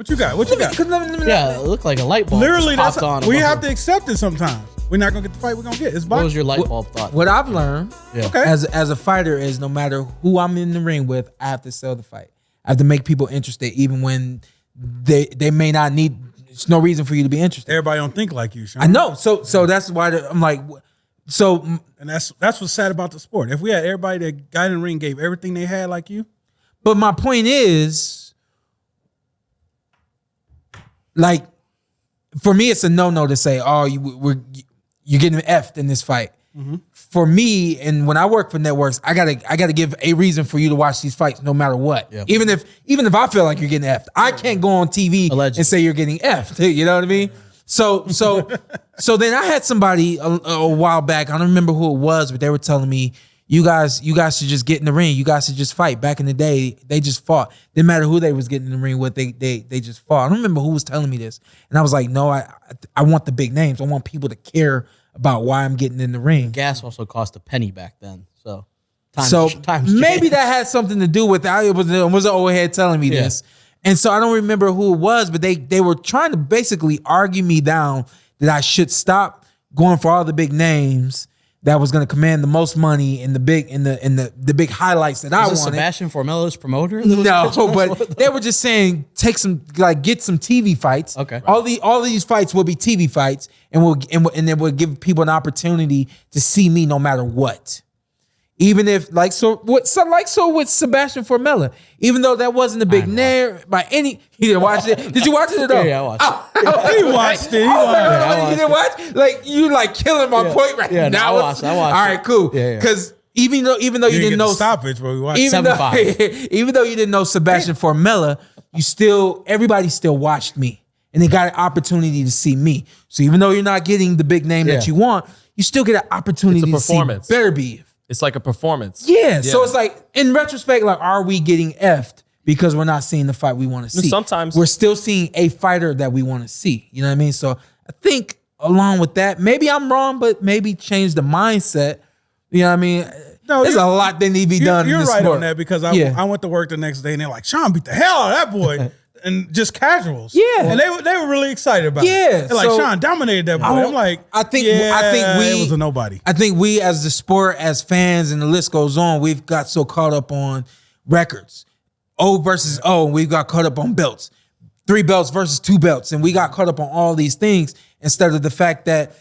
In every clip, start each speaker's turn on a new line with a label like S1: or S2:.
S1: What you got? What you got?
S2: Yeah, it looked like a light bulb.
S1: Literally,
S2: just
S1: that's
S2: popped on.
S1: we have to accept it sometimes. We're not gonna get the fight. We're gonna get. It's
S2: What was
S1: boxing.
S2: your light bulb thought?
S3: What I've learned
S1: Okay.
S3: as a fighter is no matter who I'm in the ring with, I have to sell the fight. I have to make people interested, even when they may not need. There's no reason for you to be interested.
S1: Everybody don't think like you, Shawn.
S3: I know. So that's why I'm like, so.
S1: And that's what's sad about the sport. If we had everybody that got in the ring gave everything they had like you.
S3: But my point is, like, for me, it's a no to say, oh, you're getting effed in this fight.
S1: Mm-hmm.
S3: For me, and when I work for networks, I gotta give a reason for you to watch these fights, no matter what.
S2: Yeah.
S3: Even if I feel like you're getting effed, I can't go on TV
S2: Allegedly.
S3: and say you're getting effed. You know what I mean? So then I had somebody a while back. I don't remember who it was, but they were telling me, you guys should just get in the ring. You guys should just fight. Back in the day, they just fought. Didn't matter who they was getting in the ring with. They just fought. I don't remember who was telling me this, and I was like, no, I want the big names. I want people to care about why I'm getting in the ring.
S2: Gas also cost a penny back then, so
S3: Times maybe that had something to do with it. Was an old head telling me this, and so I don't remember who it was, but they were trying to basically argue me down that I should stop going for all the big names that was going to command the most money in the big highlights that I wanted.
S2: Sebastian Formella's promoter?
S3: No, but they were just saying get some TV fights.
S2: Okay.
S3: All these fights will be TV fights, and then we'll give people an opportunity to see me no matter what. Even if with Sebastian Formella, even though that wasn't a big name by any, he didn't watch it. Did you watch it at all?
S2: Yeah, I watched it.
S1: He watched it.
S3: You didn't watch? Like you killing my point right
S2: Yeah, no,
S3: now.
S2: I watched
S3: All
S2: it.
S3: right, cool.
S2: Yeah.
S3: Because even though you didn't know
S1: stoppage, but we watched.
S3: even though,
S2: 7-5.
S3: even though you didn't know Sebastian Formella, everybody still watched me, and they got an opportunity to see me. So even though you're not getting the big name that you want, you still get an opportunity
S4: It's a
S3: to see
S4: performance.
S3: Better Be.
S4: It's like a performance.
S3: Yeah. So it's like, in retrospect, like, are we getting effed because we're not seeing the fight we want to see?
S4: Sometimes
S3: we're still seeing a fighter that we want to see. You know what I mean? So I think along with that, maybe I'm wrong, but maybe change the mindset. You know what I mean?
S1: No,
S3: there's a lot that need to be done.
S1: You're
S3: in this
S1: right
S3: sport.
S1: on that because I went to work the next day and they're like, Shawn beat the hell out of that boy. And just casuals.
S3: Yeah.
S1: And they were really excited about it.
S3: Yeah.
S1: They're like, Shawn dominated that boy. I'm like,
S3: I think
S1: it was a nobody.
S3: I think we as the sport, as fans, and the list goes on, we've got so caught up on records. O versus O, and we got caught up on belts. 3 belts versus 2 belts. And we got caught up on all these things instead of the fact that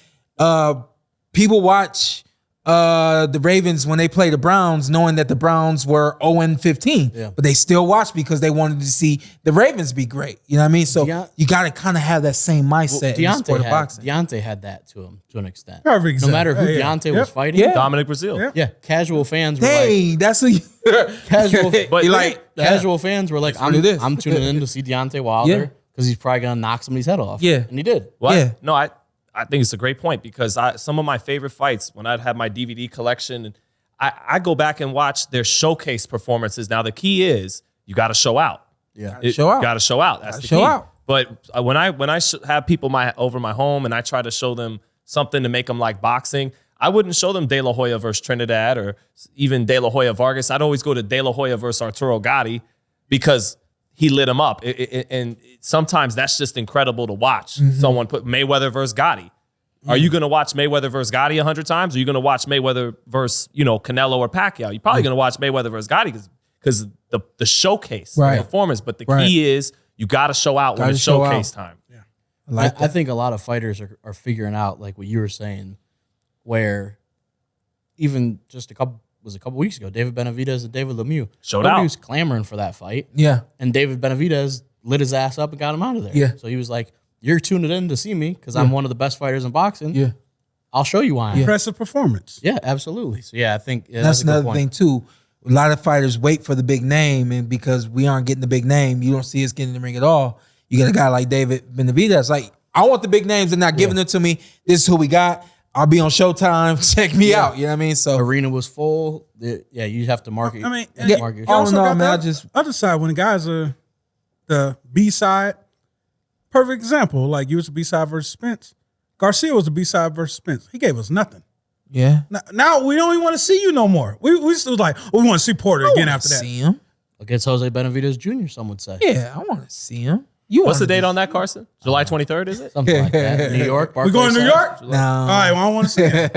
S3: people watch the Ravens when they play the Browns, knowing that the Browns were 0-15, but they still watch because they wanted to see the Ravens be great. You know what I mean? So you got to kind of have that same mindset in the sport of boxing.
S2: Deontay had that to him to an extent.
S1: Perfect.
S2: No matter who Deontay was fighting,
S4: Dominic Brazil.
S2: yeah, casual fans were
S3: Dang, that's a
S2: casual.
S4: But
S2: Casual fans were like, I'm tuning in to see Deontay Wilder because he's probably gonna knock somebody's head off.
S3: Yeah.
S2: And he did.
S4: What?
S3: Yeah.
S4: No, I think it's a great point because some of my favorite fights, when I'd have my DVD collection, and I go back and watch their showcase performances. Now, the key is you got to show out.
S2: Yeah.
S3: Show out.
S4: You got to show out. That's the
S3: show
S4: key.
S3: out.
S4: But when I have people over my home and I try to show them something to make them like boxing, I wouldn't show them De La Hoya versus Trinidad or even De La Hoya Vargas. I'd always go to De La Hoya versus Arturo Gatti because he lit him up. And sometimes that's just incredible to watch. Someone put Mayweather versus Gotti. Are you going to watch Mayweather versus Gotti 100 times? Or are you going to watch Mayweather versus, Canelo or Pacquiao? You're probably going to watch Mayweather versus Gotti because the showcase, the performance. But the key is you got to show out when it's showcase time.
S2: I think a lot of fighters are figuring out, like what you were saying, where even just a couple weeks ago, David Benavidez and David Lemieux.
S4: Showed out.
S2: He was clamoring for that fight.
S3: Yeah.
S2: And David Benavidez lit his ass up and got him out of there.
S3: Yeah.
S2: So he was like, you're tuning in to see me because I'm one of the best fighters in boxing.
S3: Yeah.
S2: I'll show you why.
S1: Impressive performance.
S2: Yeah, absolutely. So yeah, I think
S3: That's
S2: a good
S3: another
S2: point.
S3: thing too. A lot of fighters wait for the big name, and because we aren't getting the big name, you don't see us getting in the ring at all. You get a guy like David Benavidez, like, I want the big names. They're not giving them to me. This is who we got. I'll be on Showtime. Check me out. You know what I mean? So
S2: Arena was full. Yeah, you have to market.
S1: I mean,
S2: market
S1: you
S3: all
S1: also
S3: in all,
S1: got
S3: man,
S1: the other side when the guys are the B side. Perfect example, like you was the B side versus Spence. Garcia was the B side versus Spence. He gave us nothing.
S3: yeah,
S1: Now we don't even want to see you no more. We still like, we want to see Porter again after that.
S3: See him?
S2: Against Jose Benavidez Jr., some would say.
S3: Yeah, I want to see him.
S4: What's the date on that, Carson? July 23rd, is it?
S2: Something like that. New York.
S1: We going to New
S2: Barclays
S1: York?
S2: Center.
S3: No.
S1: All right, well, I want to see it.